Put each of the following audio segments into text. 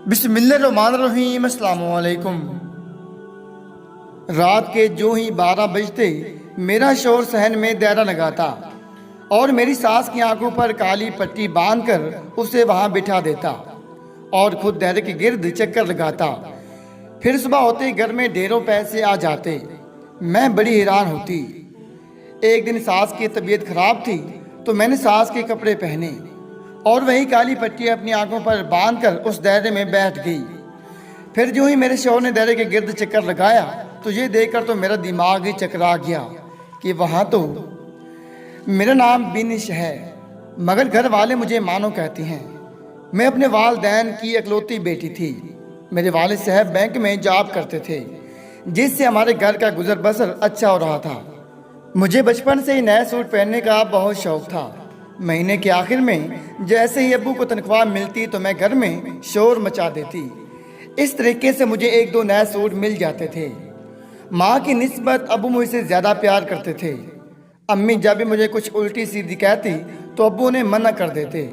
बिस्मिल्लाहिर्रहमानिर्रहीम। अस्सलाम वालेकुम। रात के जो ही 12 बजते मेरा शोर सहन में दायरा लगाता और मेरी सास की आंखों पर काली पट्टी बांधकर उसे वहां बिठा देता और खुद दायरे के गिर्द चक्कर लगाता। फिर सुबह होते ही घर में ढेरों पैसे आ जाते। मैं बड़ी हैरान होती। एक दिन सास की तबीयत खराब थी तो मैंने सास के कपड़े पहने और वही काली पट्टी अपनी आंखों पर बांधकर उस दायरे में बैठ गई। फिर जो ही मेरे शौहर ने दायरे के गिर्द चक्कर लगाया तो ये देखकर तो मेरा दिमाग ही चकरा गया कि वहाँ तो मेरा नाम बिनिश है, मगर घर वाले मुझे मानो कहते हैं। मैं अपने वालिदैन की इकलौती बेटी थी। मेरे वालिद साहब बैंक में जॉब करते थे, जिससे हमारे घर का गुजर बसर अच्छा हो रहा था। मुझे बचपन से ही नया सूट पहनने का बहुत शौक था। महीने के आखिर में जैसे ही अब्बू को तनख्वाह मिलती तो मैं घर में शोर मचा देती। इस तरीके से मुझे एक दो नए सूट मिल जाते थे। माँ की निस्बत अब्बू मुझसे ज़्यादा प्यार करते थे। अम्मी जब भी मुझे कुछ उल्टी सीधी कहती तो अब्बू ने मना कर देते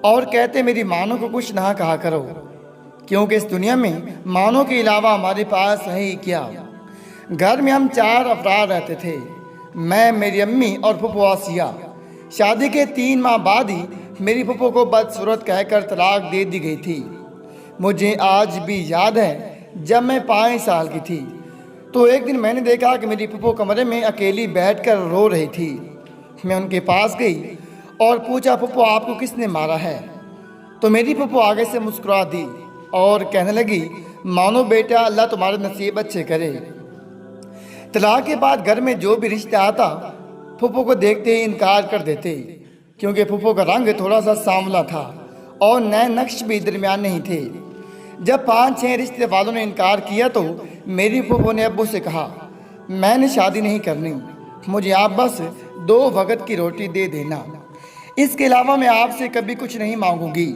और कहते मेरी मानों को कुछ ना कहा करो, क्योंकि इस दुनिया में मानों के अलावा हमारे पास है ही क्या। घर में हम 4 अफराद रहते थे, मैं, मेरी अम्मी और फुफू आसिया। शादी के 3 माह बाद ही मेरी फुफू को बदसूरत कहकर तलाक दे दी गई थी। मुझे आज भी याद है, जब मैं 5 साल की थी तो एक दिन मैंने देखा कि मेरी फुफू कमरे में अकेली बैठकर रो रही थी। मैं उनके पास गई और पूछा, फुफू आपको किसने मारा है? तो मेरी फुफू आगे से मुस्कुरा दी और कहने लगी, मानो बेटा, अल्लाह तुम्हारे नसीब अच्छे करे। तलाक के बाद घर में जो भी रिश्ता आता फुफू को देखते ही इनकार कर देते, क्योंकि फुफू का रंग थोड़ा सा सांवला था और नए नक्श भी दरमियान नहीं थे। जब 5-6 रिश्ते वालों ने इनकार किया तो मेरी फुफू ने अब्बू से कहा, मैंने शादी नहीं करनी, मुझे आप बस 2 वक्त की रोटी दे देना, इसके अलावा मैं आपसे कभी कुछ नहीं मांगूंगी।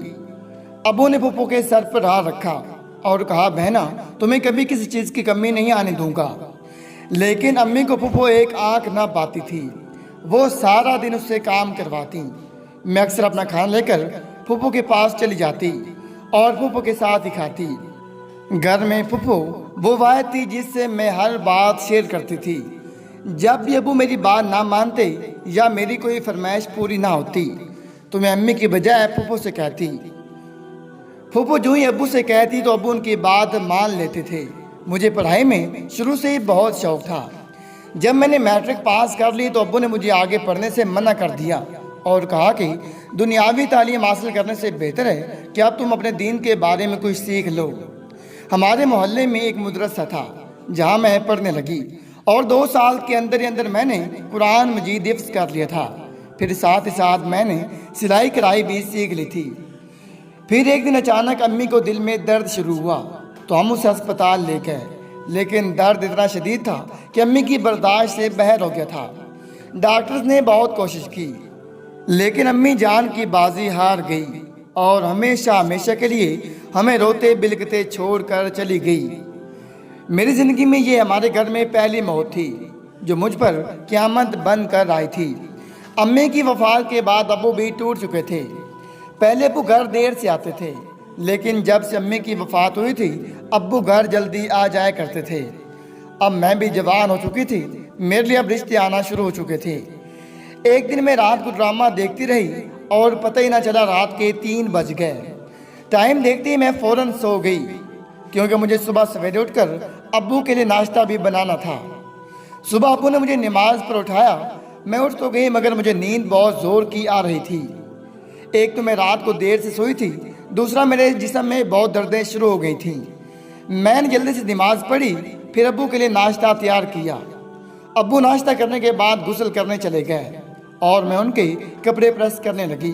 अब्बू ने फुफू के सर पर हाथ रखा और कहा, बहना, तुम्हें कभी किसी चीज़ की कमी नहीं आने दूंगा। लेकिन अम्मी को फुफू एक आंख ना पाती थी, वो सारा दिन उससे काम करवाती। मैं अक्सर अपना खाना लेकर फुफू के पास चली जाती और फुफू के साथ ही खाती। घर में फुफू वो वाहिद थी जिससे मैं हर बात शेयर करती थी। जब भी अब्बू मेरी बात ना मानते या मेरी कोई फरमाइश पूरी ना होती तो मैं अम्मी की बजाय फुफू से कहती। फुफू जो ही अब्बू से कहती तो अब्बू उनकी बात मान लेते थे। मुझे पढ़ाई में शुरू से ही बहुत शौक था। जब मैंने मैट्रिक पास कर ली तो अब्बू ने मुझे आगे पढ़ने से मना कर दिया और कहा कि दुनियावी तालीम हासिल करने से बेहतर है कि अब तुम अपने दीन के बारे में कुछ सीख लो। हमारे मोहल्ले में एक मदरसा था जहां मैं पढ़ने लगी और 2 साल के अंदर ही अंदर मैंने कुरान मजीद हिफ्ज़ कर लिया था। फिर साथ ही साथ मैंने सिलाई कढ़ाई भी सीख ली थी। फिर एक दिन अचानक अम्मी को दिल में दर्द शुरू हुआ तो हम उसे अस्पताल ले गए, लेकिन दर्द इतना शदीद था कि अम्मी की बर्दाश्त से बाहर हो गया था। डॉक्टर्स ने बहुत कोशिश की, लेकिन अम्मी जान की बाजी हार गई और हमेशा हमेशा के लिए हमें रोते बिलखते छोड़कर चली गई। मेरी ज़िंदगी में ये हमारे घर में पहली मौत थी जो मुझ पर क़यामत बन कर आई थी। अम्मी की वफ़ात के बाद अब्बू भी टूट चुके थे। पहले अब्बू घर देर से आते थे, लेकिन जब से अम्मी की वफ़ात हुई थी अब्बू घर जल्दी आ जाया करते थे। अब मैं भी जवान हो चुकी थी, मेरे लिए अब रिश्ते आना शुरू हो चुके थे। एक दिन मैं रात को ड्रामा देखती रही और पता ही ना चला रात के 3 बज गए। टाइम देखते ही मैं फ़ौरन सो गई, क्योंकि मुझे सुबह सवेरे उठकर अब्बू के लिए नाश्ता भी बनाना था। सुबह अब्बू ने मुझे नमाज पर उठाया। मैं उठ तो गई, मगर मुझे नींद बहुत ज़ोर की आ रही थी। एक तो मैं रात को देर से सोई थी, दूसरा मेरे जिस्म में बहुत दर्दें शुरू हो गई थीं। मैंने जल्दी से नमाज पढ़ी, फिर अब्बू के लिए नाश्ता तैयार किया। अब्बू नाश्ता करने के बाद गुस्ल करने चले गए और मैं उनके कपड़े प्रेस करने लगी।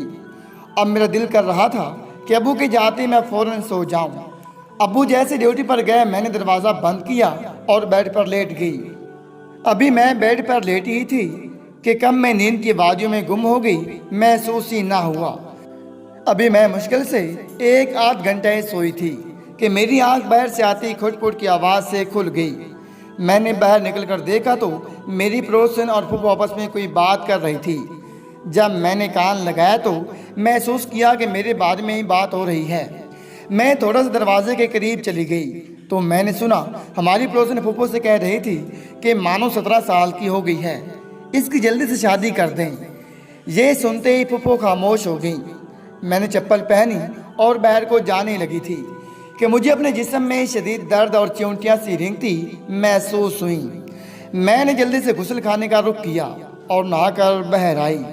अब मेरा दिल कर रहा था कि अब्बू के जाते मैं फ़ौरन सो जाऊं। अब्बू जैसे ड्यूटी पर गए, मैंने दरवाज़ा बंद किया और बेड पर लेट गई। अभी मैं बेड पर लेटी ही थी कि कब मैं नींद की वादियों में गुम हो गई, महसूस ही ना हुआ। अभी मैं मुश्किल से 1-8 घंटे सोई थी कि मेरी आंख बाहर से आती खुट-खुट की आवाज़ से खुल गई। मैंने बाहर निकलकर देखा तो मेरी पड़ोसन और फूफू आपस में कोई बात कर रही थी। जब मैंने कान लगाया तो महसूस किया कि मेरे बारे में ही बात हो रही है। मैं थोड़ा सा दरवाजे के करीब चली गई तो मैंने सुना हमारी पड़ोसन फूफो से कह रही थी कि मानो 17 साल की हो गई है, इसकी जल्दी से शादी कर दें। ये सुनते ही फूफो खामोश हो गई। मैंने चप्पल पहनी और बाहर को जाने लगी थी कि मुझे अपने जिस्म में शदीद दर्द और चिमटियाँ सी रेंगती महसूस हुई। मैंने जल्दी से गुस्ल खाने का रुख किया और नहाकर बाहर आई,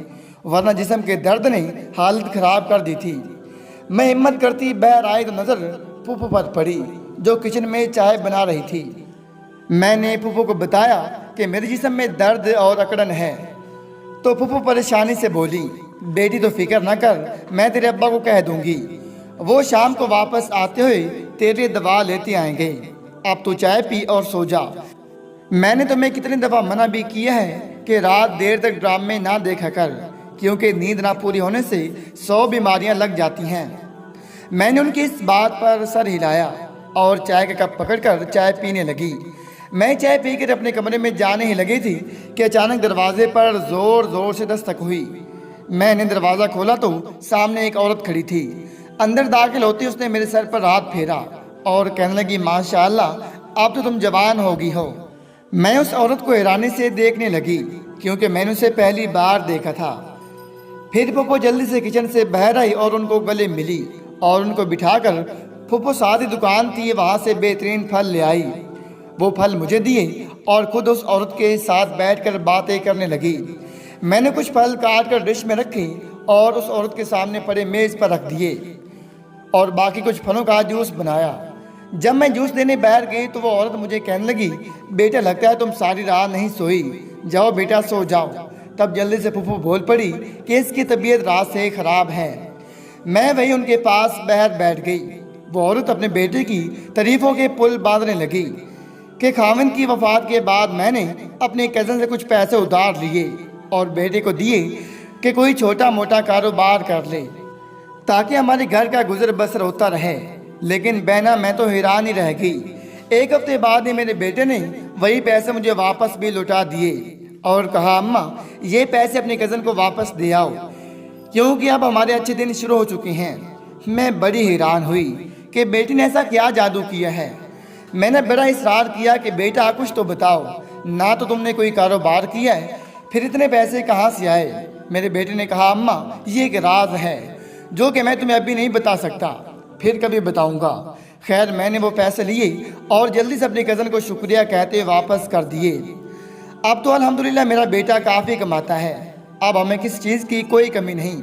वरना जिस्म के दर्द ने हालत ख़राब कर दी थी। मैं हिम्मत करती बाहर आई तो नज़र फूफो पर पड़ी जो किचन में चाय बना रही थी। मैंने फूफो को बताया कि मेरे जिस्म में दर्द और अकड़न है, तो फूफो परेशानी से बोली, बेटी तो फिक्र ना कर, मैं तेरे अब्बा को कह दूंगी, वो शाम को वापस आते हुए तेरे लिए दवा लेते आएंगे। अब तू चाय पी और सो जा। मैंने तुम्हें कितनी दफ़ा मना भी किया है कि रात देर तक ड्रामे ना देखा कर, क्योंकि नींद ना पूरी होने से 100 बीमारियां लग जाती हैं। मैंने उनकी इस बात पर सर हिलाया और चाय का कप पकड़कर चाय पीने लगी। मैं चाय पीकर अपने कमरे में जाने ही लगी थी कि अचानक दरवाजे पर ज़ोर ज़ोर से दस्तक हुई। मैंने दरवाज़ा खोला तो सामने एक औरत खड़ी थी। अंदर दाखिल होती उसने मेरे सर पर हाथ फेरा और कहने लगी, माशाअल्लाह, अब तो तुम जवान होगी हो। मैं उस औरत को हैरानी से देखने लगी क्योंकि मैंने उसे पहली बार देखा था। फिर फूफो जल्दी से किचन से बाहर आई और उनको गले मिली और उनको बिठाकर फूफो साथ ही दुकान थी वहाँ से बेहतरीन फल ले आई। वो फल मुझे दिए और खुद उस औरत के साथ बैठकर बातें करने लगी। मैंने कुछ फल काट कर डिश में रखे और उस औरत के सामने पड़े मेज़ पर रख दिए और बाकी कुछ फलों का जूस बनाया। जब मैं जूस देने बाहर गई तो वो औरत मुझे कहने लगी, बेटा लगता है तुम सारी रात नहीं सोई, जाओ बेटा सो जाओ। तब जल्दी से फूफो बोल पड़ी कि इसकी तबीयत रात से ख़राब है। मैं वही उनके पास बाहर बैठ गई। वो औरत अपने बेटे की तारीफ़ों के पुल बांधने लगी कि खाविंद की वफ़ात के बाद मैंने अपने कज़न से कुछ पैसे उधार लिए और बेटे को दिए कि कोई छोटा मोटा कारोबार कर ले ताकि हमारे घर का गुजर बसर होता रहे। लेकिन बहना मैं तो हैरान ही रह गई। एक हफ्ते बाद ही मेरे बेटे ने वही पैसे मुझे वापस भी लौटा दिए और कहा, अम्मा ये पैसे अपने कज़न को वापस दे आओ क्योंकि अब हमारे अच्छे दिन शुरू हो चुके हैं। मैं बड़ी हैरान हुई कि बेटी ने ऐसा क्या जादू किया है। मैंने बड़ा इसरार किया कि बेटा कुछ तो बताओ, ना तो तुमने कोई कारोबार किया है, फिर इतने पैसे कहाँ से आए। मेरे बेटे ने कहा, अम्मा ये एक राज है जो कि मैं तुम्हें अभी नहीं बता सकता, फिर कभी बताऊंगा। खैर मैंने वो पैसे लिए और जल्दी से अपने कज़न को शुक्रिया कहते वापस कर दिए। अब तो अल्हम्दुलिल्लाह मेरा बेटा काफ़ी कमाता है, अब हमें किसी चीज़ की कोई कमी नहीं।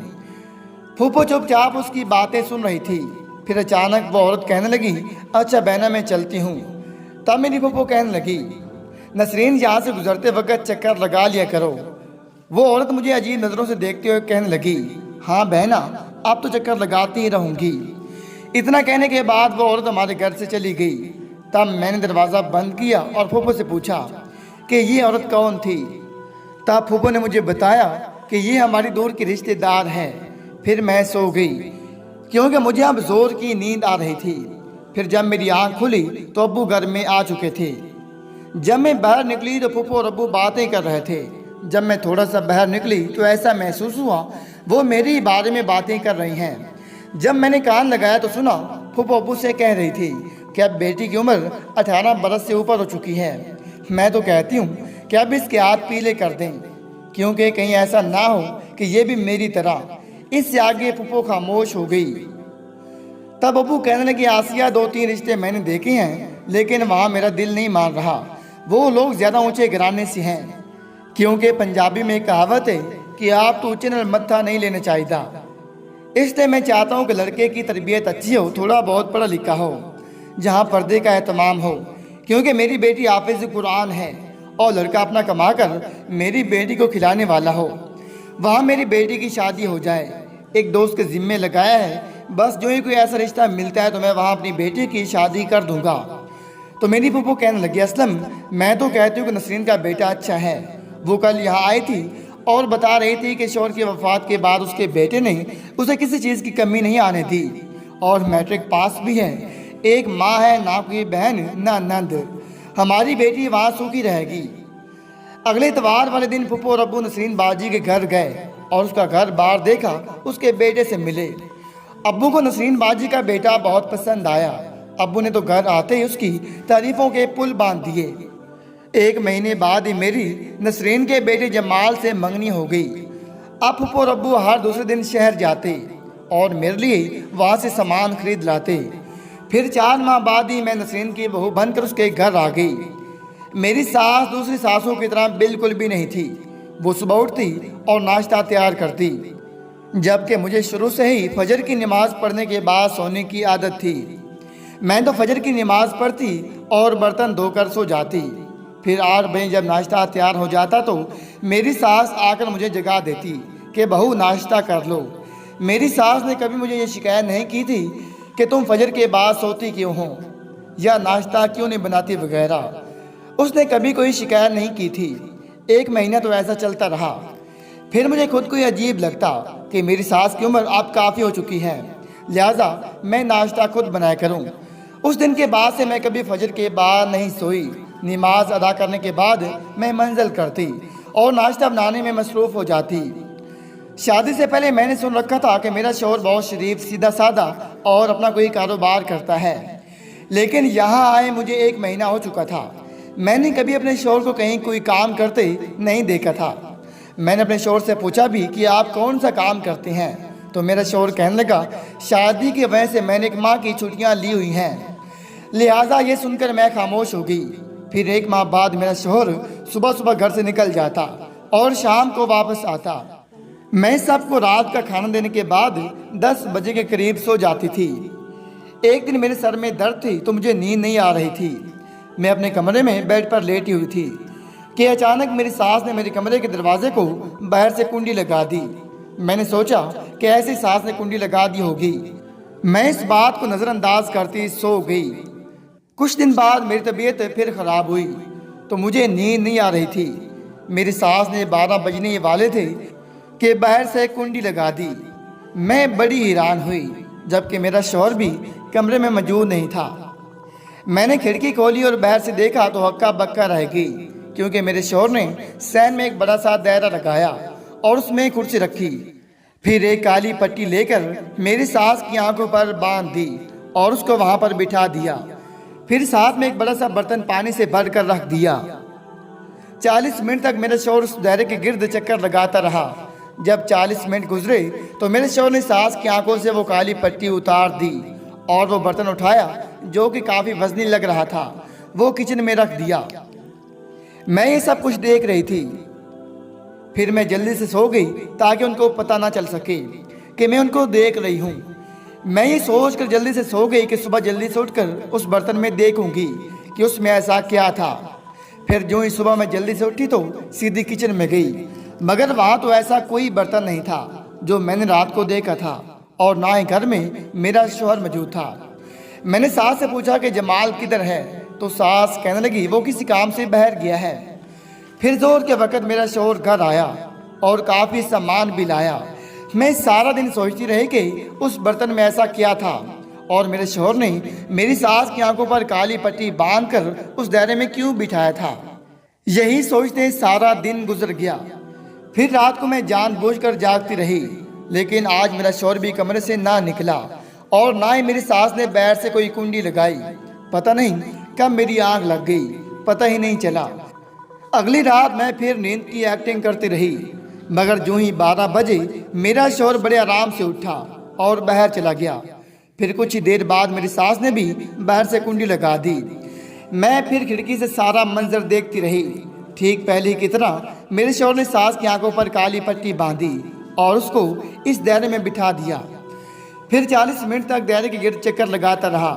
फूफो चुपचाप उसकी बातें सुन रही थी। फिर अचानक वो औरत कहने लगी, अच्छा बहना मैं चलती हूँ। तब मेरी फूफो कहने लगी, नसरीन यहाँ से गुजरते वक्त चक्कर लगा लिया करो। वो औरत मुझे अजीब नज़रों से देखते हुए कहने लगी, हाँ बहना अब तो चक्कर लगाती ही रहूँगी। इतना कहने के बाद वो औरत हमारे घर से चली गई। तब मैंने दरवाज़ा बंद किया और फूफो से पूछा कि ये औरत कौन थी। तब फूफो ने मुझे बताया कि ये हमारी दूर की रिश्तेदार है। फिर मैं सो गई क्योंकि मुझे अब जोर की नींद आ रही थी। फिर जब मेरी आँख खुली तो अब्बू घर में आ चुके थे। जब मैं बाहर निकली तो फूफो और अब्बू बातें कर रहे थे। जब मैं थोड़ा सा बाहर निकली तो ऐसा महसूस हुआ वो मेरे बारे में बातें कर रही हैं। जब मैंने कान लगाया तो सुना फूफो अब्बू से कह रही थी कि अब बेटी की उम्र 18 बरस से ऊपर हो चुकी है। मैं तो कहती हूँ कि अब इसके हाथ पीले कर दें क्योंकि कहीं ऐसा ना हो कि ये भी मेरी तरह। इससे आगे फूफो खामोश हो गई। तब अब्बू कहने लगे, आसिया 2-3 रिश्ते मैंने देखे हैं लेकिन वहाँ मेरा दिल नहीं मान रहा। वो लोग ज़्यादा ऊंचे घराने से हैं क्योंकि पंजाबी में एक कहावत है कि आप तो ऊंचे नल मत्था नहीं लेना चाहिए। इसलिए मैं चाहता हूँ कि लड़के की तरबियत अच्छी हो, थोड़ा बहुत पढ़ा लिखा हो, जहाँ पर्दे का एहतमाम हो, क्योंकि मेरी बेटी हाफिज़ कुरान है और लड़का अपना कमा कर मेरी बेटी को खिलाने वाला हो। वहाँ मेरी बेटी की शादी हो जाए। एक दोस्त के ज़िम्मे लगाया है, बस जो ही कोई ऐसा रिश्ता मिलता है तो मैं वहाँ अपनी बेटी की शादी कर दूँगा। तो मेरी फूफो कहने लगी, असलम मैं तो कहती हूँ कि नसरीन का बेटा अच्छा है। वो कल यहाँ आई थी और बता रही थी कि शौहर की वफ़ात के बाद उसके बेटे ने उसे किसी चीज़ की कमी नहीं आने दी और मैट्रिक पास भी है। एक माँ है, ना कोई बहन ना नंद। हमारी बेटी वहाँ सूखी रहेगी। अगले इतवार वाले दिन फूफो और अब्बू नसरीन बाजी के घर गए और उसका घर बाहर देखा, उसके बेटे से मिले अब्बू को नसरीन बाजी का बेटा बहुत पसंद आया। अब्बू ने तो घर आते ही उसकी तारीफों के पुल बांध दिए। 1 महीने बाद ही मेरी नसरीन के बेटे जमाल से मंगनी हो गई। अब फूफो और अब्बू हर दूसरे दिन शहर जाते और मेरे लिए वहाँ से सामान खरीद लाते। फिर 4 माह बाद ही मैं नसरीन की बहू बनकर उसके घर आ गई। मेरी सास दूसरी सासों की तरह बिल्कुल भी नहीं थी। वो सुबह उठती और नाश्ता तैयार करती, जबकि मुझे शुरू से ही फजर की नमाज़ पढ़ने के बाद सोने की आदत थी। मैं तो फजर की नमाज़ पढ़ती और बर्तन धोकर सो जाती। फिर 8 बजे जब नाश्ता तैयार हो जाता तो मेरी सास आकर मुझे जगा देती कि बहू नाश्ता कर लो। मेरी सास ने कभी मुझे ये शिकायत नहीं की थी कि तुम फजर के बाद सोती क्यों हो या नाश्ता क्यों नहीं बनाती वगैरह। उसने कभी कोई शिकायत नहीं की थी। 1 महीना तो ऐसा चलता रहा। फिर मुझे खुद को ये अजीब लगता कि मेरी सास की उम्र अब काफ़ी हो चुकी है, लिहाजा मैं नाश्ता खुद बनाया करूं। उस दिन के बाद से मैं कभी फजर के बाद नहीं सोई। नमाज अदा करने के बाद मैं मंजिल करती और नाश्ता बनाने में मसरूफ़ हो जाती। शादी से पहले मैंने सुन रखा था कि मेरा शौहर बहुत शरीफ, सीधा साधा और अपना कोई कारोबार करता है, लेकिन यहाँ आए मुझे 1 महीना हो चुका था। मैंने कभी अपने शौहर को कहीं कोई काम करते नहीं देखा था। मैंने अपने शौहर से पूछा भी कि आप कौन सा काम करते हैं, तो मेरा शौहर कहने लगा, शादी की वजह से मैंने 1 माह की छुट्टियां ली हुई हैं। लिहाजा ये सुनकर मैं खामोश हो गई। फिर 1 माह बाद मेरा शौहर सुबह सुबह घर से निकल जाता और शाम को वापस आता। मैं सबको रात का खाना देने के बाद 10 बजे के करीब सो जाती थी। एक दिन मेरे सर में दर्द थी तो मुझे नींद नहीं आ रही थी। मैं अपने कमरे में बेड पर लेटी हुई थी कि अचानक मेरी सास ने मेरे कमरे के दरवाजे को बाहर से कुंडी लगा दी। मैंने सोचा कि ऐसी सास ने कुंडी लगा दी होगी। मैं इस बात को नज़रअंदाज करती सो गई। कुछ दिन बाद मेरी तबीयत फिर ख़राब हुई तो मुझे नींद नहीं आ रही थी। मेरी सास ने 12 बजने वाले थे कि बाहर से कुंडी लगा दी। मैं बड़ी हैरान हुई, जबकि मेरा शौहर भी कमरे में मौजूद नहीं था। मैंने खिड़की खोली और बाहर से देखा तो हक्का बक्का रह गई, क्योंकि मेरे शौहर ने सहन में एक बड़ा सा दायरा लगाया और उसमें कुर्सी रखी। फिर एक काली पट्टी लेकर मेरी सास की आंखों पर बांध दी और उसको वहां पर बिठा दिया। फिर साथ में एक बड़ा सा बर्तन पानी से भर कर रख दिया। 40 मिनट तक मेरा शौहर उस दायरे के गिर्द चक्कर लगाता रहा। जब 40 मिनट गुजरे तो मेरे शौहर ने सास की आंखों से वो काली पट्टी उतार दी और वो बर्तन उठाया जो कि काफ़ी वजनी लग रहा था, वो किचन में रख दिया। मैं ये सब कुछ देख रही थी। फिर मैं जल्दी से सो गई ताकि उनको पता ना चल सके कि मैं उनको देख रही हूँ। मैं ये सोच कर जल्दी से सो गई कि सुबह जल्दी से उठकर उस बर्तन में देखूंगी कि उसमें ऐसा क्या था। फिर जो ही सुबह मैं जल्दी से उठी तो सीधी किचन में गई, मगर वहाँ तो ऐसा कोई बर्तन नहीं था जो मैंने रात को देखा था, और ना ही घर में मेरा शौहर मौजूद था। मैंने सास से पूछा कि जमाल किधर है, तो सास कहने लगी वो किसी काम से बाहर गया है। फिर जोर के वक्त मेरा शौहर घर आया और काफ़ी सामान भी लाया। मैं सारा दिन सोचती रही कि उस बर्तन में ऐसा क्या था और मेरे शौहर ने मेरी सास की आंखों पर काली पट्टी बांधकर उस दायरे में क्यों बिठाया था। यही सोचते सारा दिन गुजर गया। फिर रात को मैं जानबूझकर जागती रही, लेकिन आज मेरा शौहर भी कमरे से ना निकला और ना ही मेरी सास ने बाहर से कोई कुंडी लगाई। पता नहीं कब मेरी आंख लग गई, पता ही नहीं चला। अगली रात मैं फिर नींद की एक्टिंग करती रही, मगर जो ही 12 बजे मेरा शौहर बड़े आराम से उठा और बाहर चला गया। फिर कुछ ही देर बाद मेरी सास ने भी बाहर से कुंडी लगा दी। मैं फिर खिड़की से सारा मंजर देखती रही। ठीक पहले की तरह मेरे शौहर ने सास की आंखों पर काली पट्टी बांधी और उसको इस दायरे में बिठा दिया। फिर 40 मिनट तक दायरे के गिर्द चक्कर लगाता रहा।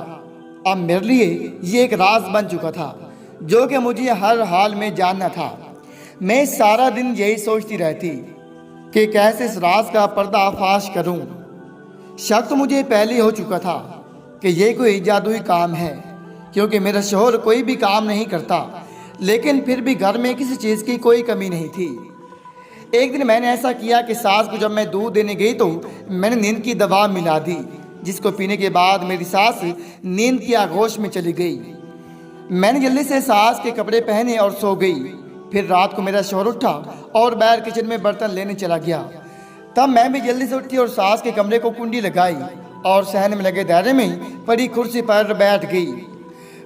अब मेरे लिए ये एक राज बन चुका था जो कि मुझे हर हाल में जानना था। मैं सारा दिन यही सोचती रहती कि कैसे इस राज का पर्दाफाश करूं। शक तो मुझे पहले ही हो चुका था कि ये कोई जादुई काम है, क्योंकि मेरा शौहर कोई भी काम नहीं करता, लेकिन फिर भी घर में किसी चीज़ की कोई कमी नहीं थी। एक दिन मैंने ऐसा किया कि सास को जब मैं दूध देने गई तो मैंने नींद की दवा मिला दी, जिसको पीने के बाद मेरी सास नींद की आगोश में चली गई। मैंने जल्दी से सास के कपड़े पहने और सो गई। फिर रात को मेरा शौहर उठा और बाहर किचन में बर्तन लेने चला गया। तब मैं भी जल्दी से उठी और सास के कमरे को कुंडी लगाई और सहन में लगे दायरे में पड़ी कुर्सी पर बैठ गई।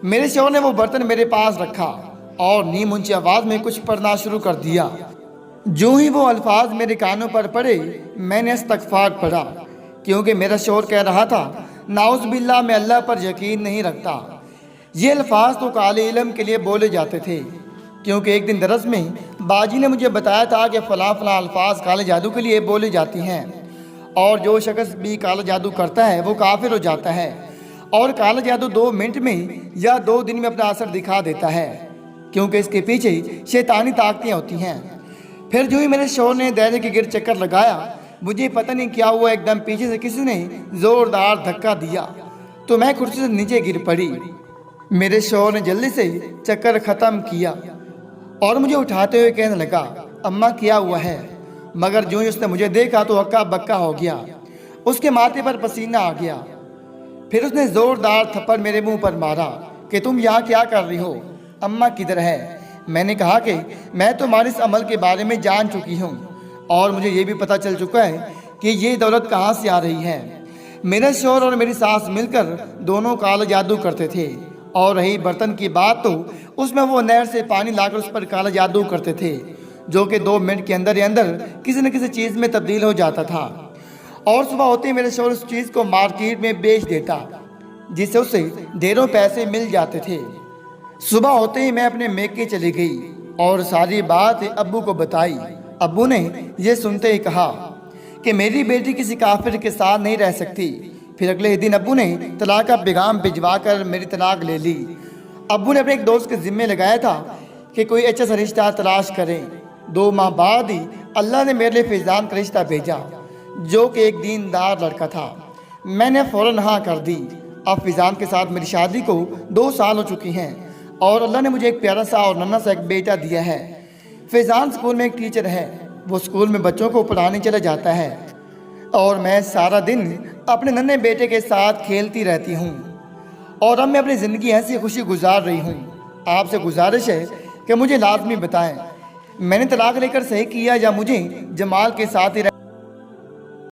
मेरे शौहर ने वो बर्तन मेरे पास रखा और नीम ऊंची आवाज में कुछ पढ़ना शुरू कर दिया। जो ही वो अल्फाज मेरे कानों पर पड़े मैंने इस्तग़फ़ार पढ़ा, क्योंकि मेरा शौहर कह रहा था नाउज़ बिल्लाह मैं अल्लाह पर यकीन नहीं रखता। ये अल्फाज तो काले इल्म के लिए बोले जाते थे, क्योंकि एक दिन दरस में बाजी ने मुझे बताया था कि फ़लाँ फ़लाँ अल्फाज काले जादू के लिए बोले जाती हैं, और जो शख्स भी काला जादू करता है वो काफिर हो जाता है, और काला जादू 2 मिनट में या 2 दिन में अपना असर दिखा देता है, क्योंकि इसके पीछे शैतानी ताकतें होती हैं। फिर जो ही मेरे शौहर ने दायरे के गिर चक्कर लगाया, मुझे पता नहीं क्या हुआ, एकदम पीछे से किसी ने ज़ोरदार धक्का दिया तो मैं कुर्सी से नीचे गिर पड़ी। मेरे शौहर ने जल्दी से चक्कर ख़त्म किया और मुझे उठाते हुए कहने लगा, अम्मा क्या हुआ है? मगर जो ही उसने मुझे देखा तो हक्का बक्का हो गया, उसके माथे पर पसीना आ गया। फिर उसने ज़ोरदार थप्पड़ मेरे मुंह पर मारा कि तुम यहाँ क्या कर रही हो, अम्मा किधर है? मैंने कहा कि मैं तुम्हारे इस अमल के बारे में जान चुकी हूँ और मुझे ये भी पता चल चुका है कि ये दौलत कहाँ से आ रही है। मेरे शौहर और मेरी सास मिलकर दोनों काला जादू करते थे, और रही बर्तन की बात तो उसमें वो नहर से पानी लाकर उस पर काला जादू करते थे, जो कि 2 मिनट के अंदर ही अंदर किसी न किसी चीज़ में तब्दील हो जाता था। और सुबह होते ही मेरे शौहर उस चीज़ को मार्केट में बेच देता, जिससे उसे ढेरों पैसे मिल जाते थे। सुबह होते ही मैं अपने मेके चली गई और सारी बात अब्बू को बताई। अब्बू ने यह सुनते ही कहा कि मेरी बेटी किसी काफिर के साथ नहीं रह सकती। फिर अगले ही दिन अब्बू ने तलाक का पैगाम भिजवा कर मेरी तलाक ले ली। अब्बू ने अपने एक दोस्त के जिम्मे लगाया था कि कोई अच्छा सा रिश्ता तलाश करें। 2 माह बाद ही अल्लाह ने मेरे लिए फैज़ान का रिश्ता भेजा, जो कि एक दीनदार लड़का था। मैंने फ़ौरन हाँ कर दी। अब फैज़ान के साथ मेरी शादी को 2 साल हो चुकी हैं और अल्लाह ने मुझे एक प्यारा सा और नन्हा सा एक बेटा दिया है। फैज़ान स्कूल में एक टीचर है, वो स्कूल में बच्चों को पढ़ाने चला जाता है और मैं सारा दिन अपने नन्हे बेटे के साथ खेलती रहती हूँ। और अब मैं अपनी ज़िंदगी ऐसी खुशी गुजार रही हूँ। आपसे गुजारिश है कि मुझे लाजमी बताएं, मैंने तलाक लेकर सही किया या मुझे जमाल के साथ ही